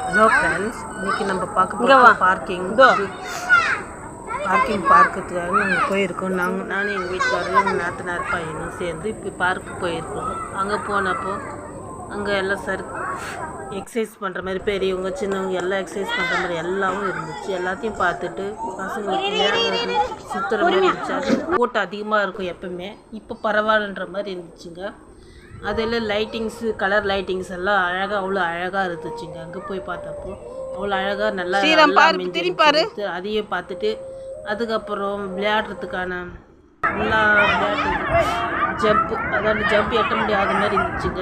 Hello friends, இன்றைக்கி நம்ம பார்க்க போகிறோம் பார்க்கிங் பார்க்கறதுக்காக நாங்கள் போயிருக்கோம். நானும் எங்கள் வீட்டுக்காரரும் எங்கள் நாத்தனார் பையனும் சேர்ந்து இப்போ பார்க்கு போயிருக்கோம். அங்கே போனப்போ அங்கே எல்லாம் எக்ஸசைஸ் பண்ணுற மாதிரி பெரியவங்க சின்னவங்க எல்லாம் எக்ஸசைஸ் பண்ணுற மாதிரி எல்லாமும் இருந்துச்சு. எல்லாத்தையும் பார்த்துட்டு பசங்களுக்கு விளையாடுறது சுற்றுற மாதிரி இருந்துச்சு. அது கூட்டம் அதிகமாக இருக்கும் எப்பவுமே. இப்போ பரவாயில்லன்ற மாதிரி இருந்துச்சுங்க. அதில் லைட்டிங்ஸு கலர் லைட்டிங்ஸ் எல்லாம் அவ்வளோ அழகாக இருந்துச்சுங்க. அங்கே போய் பார்த்தப்போ அவ்வளோ அழகாக நல்லா அதையும் பார்த்துட்டு அதுக்கப்புறம் விளையாடுறதுக்கான எல்லா ஜம்ப் எட்ட முடியாத மாதிரி இருந்துச்சுங்க.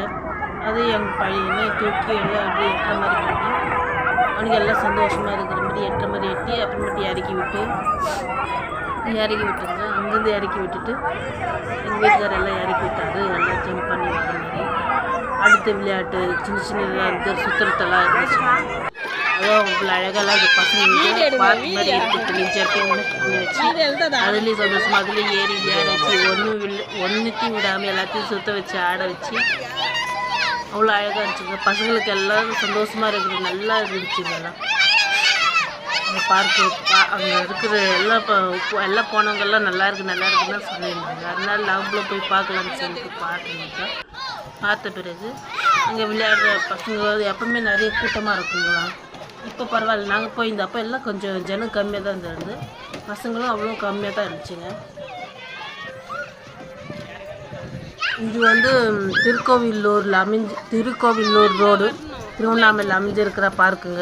அது எங்கள் பையனை தூக்கி எல்லாம் அப்படி எட்டுற மாதிரி பண்ணி அவனுக்கு எல்லாம் சந்தோஷமாக இருக்கிற மாதிரி எட்டுற மாதிரி எட்டி அப்புறமேட்டு இறக்கி விட்டுருங்க. அங்கேருந்து இறக்கி விட்டுட்டு எங்கள் வீட்டுக்கார எல்லாம் இறக்கி விட்டாரு. எல்லாம் ஜம்ப் பண்ணி வர மாதிரி அடுத்த விளையாட்டு சின்னதாக இருந்து சுற்றுறதெல்லாம் இருந்துச்சு. அதுவும் அவ்வளோ அழகாலாம் இது பசங்களுக்கு பார்க் மாதிரி இருக்குது. ஜம்பிங் பண்ணி வச்சு அதுலேயும் சந்தோஷமாக அதுலேயும் ஏறி விளையாட வச்சு ஒன்றுத்தையும் விடாமல் எல்லாத்தையும் சுற்ற வச்சு ஆட வச்சு அவ்வளோ அழகாக இருந்துச்சுங்க. பசங்களுக்கு எல்லாம் சந்தோஷமாக இருக்குது. நல்லா இருந்துச்சுங்க. எல்லாம் அந்த பார்க்கு அங்கே இருக்கிற எல்லாம் போனவங்கெல்லாம் நல்லா இருக்குன்னு தான் சொல்லியிருந்தாங்க. அதனால நாங்களும் போய் பார்க்கலான்னு சொல்லிட்டு பார்த்த பிறகு அங்கே விளையாடுற பசங்க எப்பவுமே நிறைய கூட்டமாக இருக்குங்களா. இப்போ பரவாயில்ல, நாங்கள் போயிருந்தப்போ எல்லாம் கொஞ்சம் ஜனம் கம்மியாக தான் இருந்தது. பசங்களும் அவ்வளோ கம்மியாக தான் இருந்துச்சுங்க. இது திருக்கோவிலூர் ரோடு திருவண்ணாமலையில் அமைஞ்சிருக்கிற பார்க்குங்க.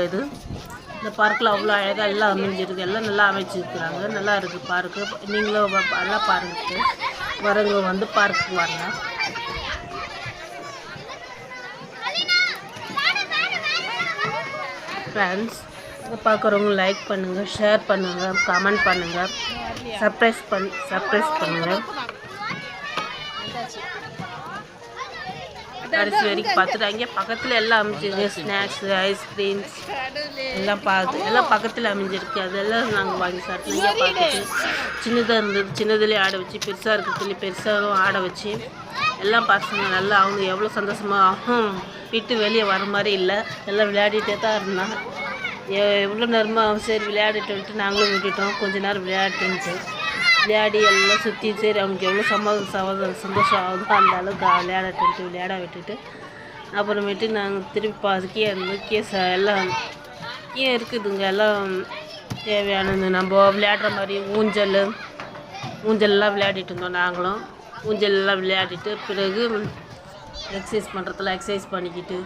இந்த பார்க்கில் அவ்வளோ அழகாக எல்லாம் அமைஞ்சிருக்கு. எல்லாம் நல்லா அமைச்சிருக்கிறாங்க. நல்லா இருக்குது பார்க்கு. நீங்களும் எல்லாம் பாருங்க, வரவங்க வந்து பார்க்குக்கு வாங்க. ஃப்ரெண்ட்ஸ், இதை பார்க்குறவங்க லைக் பண்ணுங்கள், ஷேர் பண்ணுங்கள், கமெண்ட் பண்ணுங்கள், சர்ப்ரைஸ் பண்ணுங்கள். கடைசி வரைக்கும் பார்த்துட்டு அங்கே பக்கத்தில் எல்லாம் அமைஞ்சிருக்கு. ஸ்நாக்ஸு ஐஸ்கிரீம்ஸ் எல்லாம் பக்கத்தில் அமைஞ்சிருக்கு. அதெல்லாம் நாங்கள் வாங்கி சாப்பிட்டு இங்கே பார்த்துட்டு சின்னதாக இருந்தது சின்னதுலேயே ஆட வச்சு பெருசாக இருக்கிறதுலேயே பெருசாகவும் ஆட வச்சு எல்லாம் பசங்க நல்லா அவங்க எவ்வளோ சந்தோஷமாக விட்டு வெளியே வர மாதிரி இல்லை. எல்லாம் விளையாடிட்டே தான் இருந்தான். எவ்வளோ நேரமாக சரி விளையாடிட்டு நாங்களும் விட்டுட்டோம். கொஞ்ச நேரம் விளையாடி எல்லாம் சுற்றி சரி அவங்களுக்கு எவ்வளோ சந்தோஷம் ஆகுதோ அந்த அளவுக்கு விளையாட விட்டுட்டு அப்புறமேட்டு நாங்கள் திருப்பி அதுக்கே எல்லாம் இருக்குதுங்க. எல்லாம் தேவையானது நம்ம விளையாடுற மாதிரி ஊஞ்சல்லாம் விளையாடிட்டு இருந்தோம். நாங்களும் ஊஞ்சல்லாம் விளையாடிட்டு பிறகு எக்ஸசைஸ் பண்ணுறதுல எக்ஸசைஸ் பண்ணிக்கிட்டு